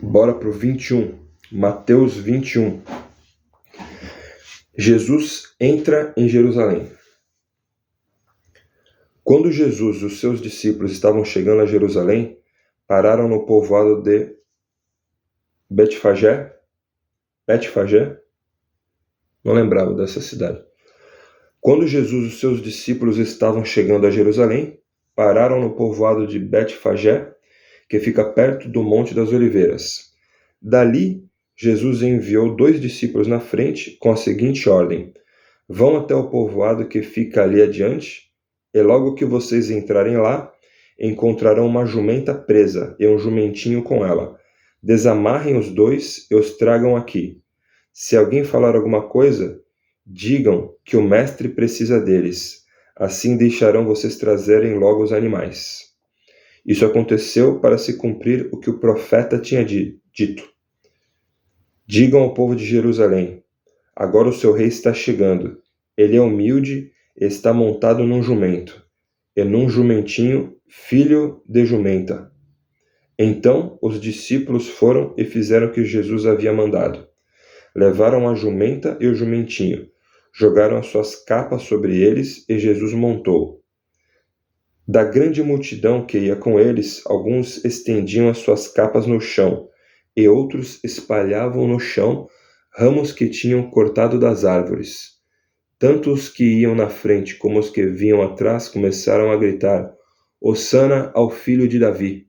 Bora pro 21. Mateus 21. Jesus entra em Jerusalém. Quando Jesus e os seus discípulos estavam chegando a Jerusalém, pararam no povoado de Betfagé? Não lembrava dessa cidade. Quando Jesus e os seus discípulos estavam chegando a Jerusalém, pararam no povoado de Betfagé, que fica perto do Monte das Oliveiras. Dali, Jesus enviou 2 discípulos na frente com a seguinte ordem: vão até o povoado que fica ali adiante, e logo que vocês entrarem lá, encontrarão uma jumenta presa e um jumentinho com ela. Desamarrem os 2 e os tragam aqui. Se alguém falar alguma coisa, digam que o mestre precisa deles. Assim deixarão vocês trazerem logo os animais. Isso aconteceu para se cumprir o que o profeta tinha dito. Digam ao povo de Jerusalém: agora o seu rei está chegando. Ele é humilde e está montado num jumento, e num jumentinho, filho de jumenta. Então os discípulos foram e fizeram o que Jesus havia mandado. Levaram a jumenta e o jumentinho, jogaram as suas capas sobre eles e Jesus montou. Da grande multidão que ia com eles, alguns estendiam as suas capas no chão, e outros espalhavam no chão ramos que tinham cortado das árvores. Tanto os que iam na frente como os que vinham atrás começaram a gritar: Hosana ao filho de Davi!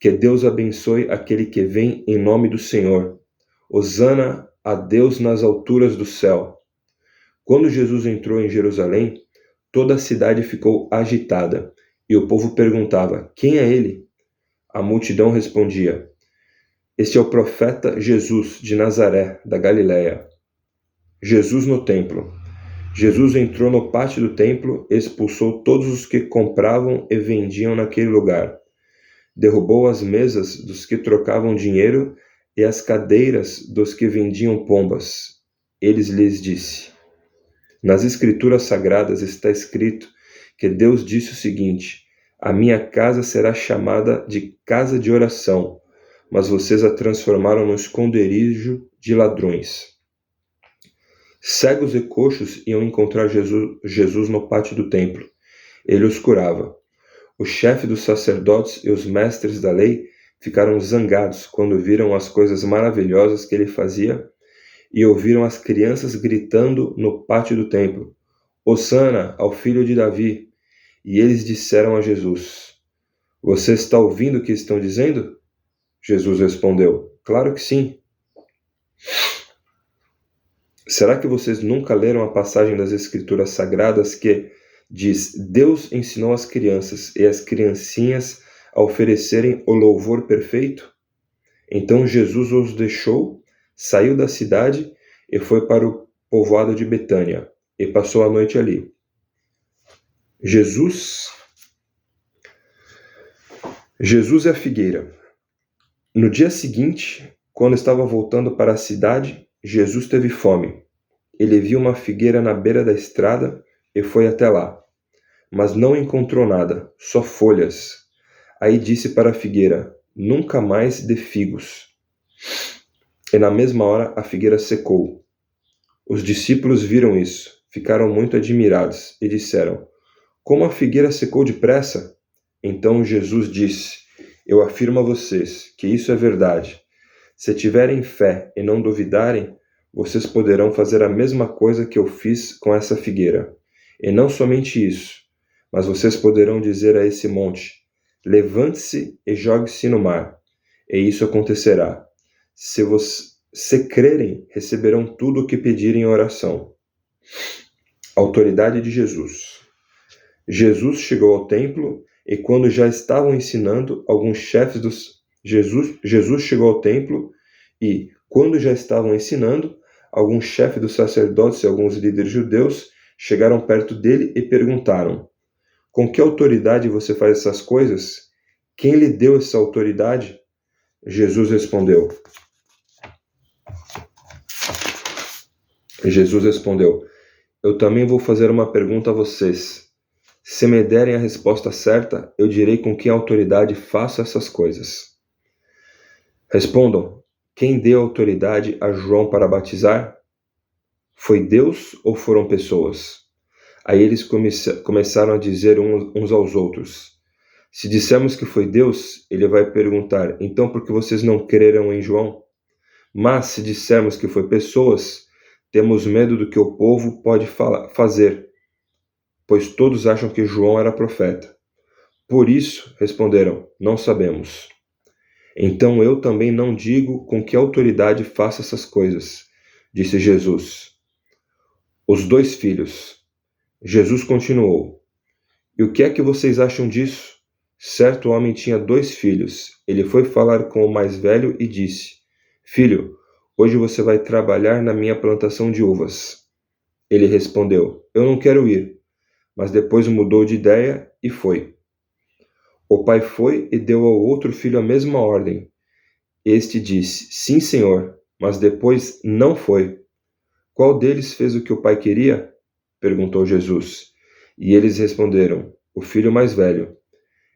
Que Deus abençoe aquele que vem em nome do Senhor! Hosana a Deus nas alturas do céu! Quando Jesus entrou em Jerusalém, toda a cidade ficou agitada, e o povo perguntava: quem é ele? A multidão respondia: este é o profeta Jesus de Nazaré, da Galileia. Jesus no templo. Jesus entrou no pátio do templo e expulsou todos os que compravam e vendiam naquele lugar. Derrubou as mesas dos que trocavam dinheiro e as cadeiras dos que vendiam pombas. Ele lhes disse: nas Escrituras Sagradas está escrito que Deus disse o seguinte: a minha casa será chamada de casa de oração, mas vocês a transformaram no esconderijo de ladrões. Cegos e coxos iam encontrar Jesus no pátio do templo. Ele os curava. O chefe dos sacerdotes e os mestres da lei ficaram zangados quando viram as coisas maravilhosas que ele fazia e ouviram as crianças gritando no pátio do templo: Hosana ao filho de Davi! E eles disseram a Jesus: você está ouvindo o que estão dizendo? Jesus respondeu: claro que sim. Será que vocês nunca leram a passagem das Escrituras Sagradas que diz: Deus ensinou as crianças e as criancinhas a oferecerem o louvor perfeito? Então Jesus os deixou, saiu da cidade e foi para o povoado de Betânia e passou a noite ali. Jesus é a figueira. No dia seguinte, quando estava voltando para a cidade, Jesus teve fome. Ele viu uma figueira na beira da estrada e foi até lá. Mas não encontrou nada, só folhas. Aí disse para a figueira: nunca mais dê figos. E na mesma hora a figueira secou. Os discípulos viram isso, ficaram muito admirados e disseram: como a figueira secou depressa? Então Jesus disse: eu afirmo a vocês que isso é verdade. Se tiverem fé e não duvidarem, vocês poderão fazer a mesma coisa que eu fiz com essa figueira. E não somente isso, mas vocês poderão dizer a esse monte: levante-se e jogue-se no mar. E isso acontecerá. Se crerem, receberão tudo o que pedirem em oração. Autoridade de Jesus. Jesus chegou ao templo e quando já estavam ensinando, alguns chefes dos sacerdotes e alguns líderes judeus chegaram perto dele e perguntaram: com que autoridade você faz essas coisas? Quem lhe deu essa autoridade? Jesus respondeu: eu também vou fazer uma pergunta a vocês. Se me derem a resposta certa, eu direi com que autoridade faço essas coisas. Respondam, quem deu autoridade a João para batizar? Foi Deus ou foram pessoas? Aí eles começaram a dizer uns aos outros, se dissermos que foi Deus, ele vai perguntar, então por que vocês não creram em João? Mas se dissermos que foi pessoas, temos medo do que o povo pode fazer, pois todos acham que João era profeta. Por isso, responderam, não sabemos. Então eu também não digo com que autoridade faço essas coisas, disse Jesus. Os 2 filhos. Jesus continuou, e o que é que vocês acham disso? Certo homem tinha 2 filhos. Ele foi falar com o mais velho e disse, filho, hoje você vai trabalhar na minha plantação de uvas. Ele respondeu, eu não quero ir. Mas depois mudou de ideia e foi. O pai foi e deu ao outro filho a mesma ordem. Este disse, sim, senhor, mas depois não foi. Qual deles fez o que o pai queria? Perguntou Jesus. E eles responderam, o filho mais velho.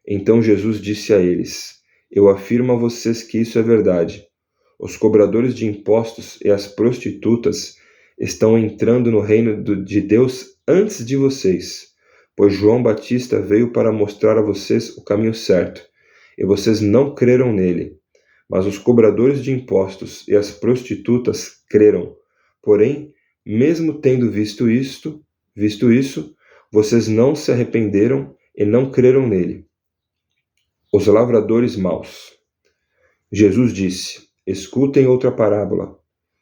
Então Jesus disse a eles, eu afirmo a vocês que isso é verdade. Os cobradores de impostos e as prostitutas estão entrando no reino de Deus antes de vocês, pois João Batista veio para mostrar a vocês o caminho certo, e vocês não creram nele. Mas os cobradores de impostos e as prostitutas creram. Porém, mesmo tendo visto isso, vocês não se arrependeram e não creram nele. Os lavradores maus. Jesus disse, escutem outra parábola.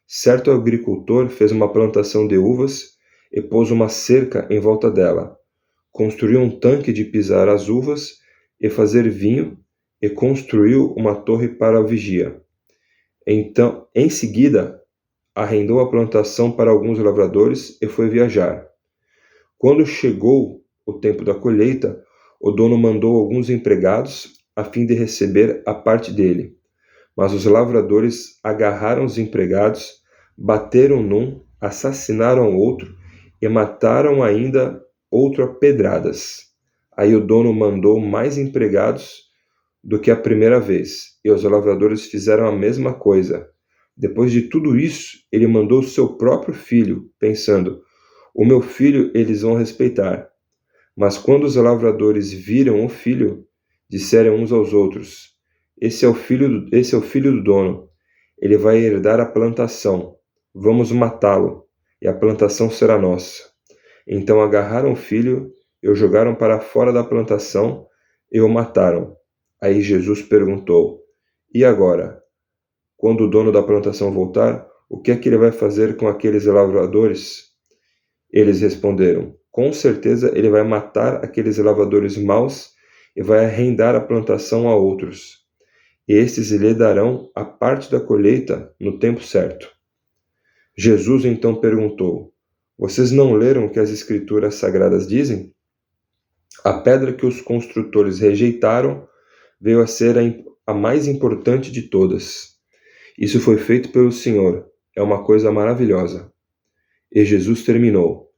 Certo agricultor fez uma plantação de uvas e pôs uma cerca em volta dela. Construiu um tanque de pisar as uvas e fazer vinho e construiu uma torre para a vigia. Então, em seguida, arrendou a plantação para alguns lavradores e foi viajar. Quando chegou o tempo da colheita, o dono mandou alguns empregados a fim de receber a parte dele. Mas os lavradores agarraram os empregados, bateram num, assassinaram outro e mataram ainda outro a pedradas. Aí o dono mandou mais empregados do que a primeira vez, e os lavradores fizeram a mesma coisa. Depois de tudo isso, ele mandou seu próprio filho, pensando, o meu filho eles vão respeitar. Mas quando os lavradores viram o filho, disseram uns aos outros, esse é o filho do dono, ele vai herdar a plantação, vamos matá-lo, e a plantação será nossa. Então agarraram o filho e o jogaram para fora da plantação e o mataram. Aí Jesus perguntou, e agora? Quando o dono da plantação voltar, o que é que ele vai fazer com aqueles lavradores? Eles responderam, com certeza ele vai matar aqueles lavradores maus e vai arrendar a plantação a outros. E estes lhe darão a parte da colheita no tempo certo. Jesus então perguntou, vocês não leram o que as Escrituras Sagradas dizem? A pedra que os construtores rejeitaram veio a ser a mais importante de todas. Isso foi feito pelo Senhor, é uma coisa maravilhosa. E Jesus terminou,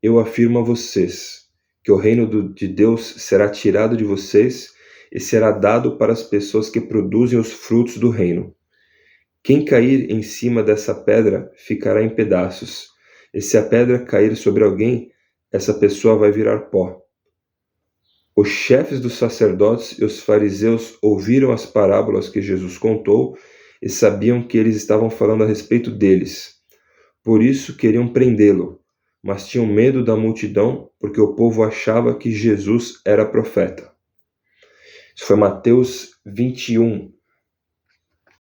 eu afirmo a vocês que o reino de Deus será tirado de vocês e será dado para as pessoas que produzem os frutos do reino. Quem cair em cima dessa pedra ficará em pedaços, e se a pedra cair sobre alguém, essa pessoa vai virar pó. Os chefes dos sacerdotes e os fariseus ouviram as parábolas que Jesus contou e sabiam que eles estavam falando a respeito deles. Por isso queriam prendê-lo, mas tinham medo da multidão, porque o povo achava que Jesus era profeta. Isso foi Mateus 21,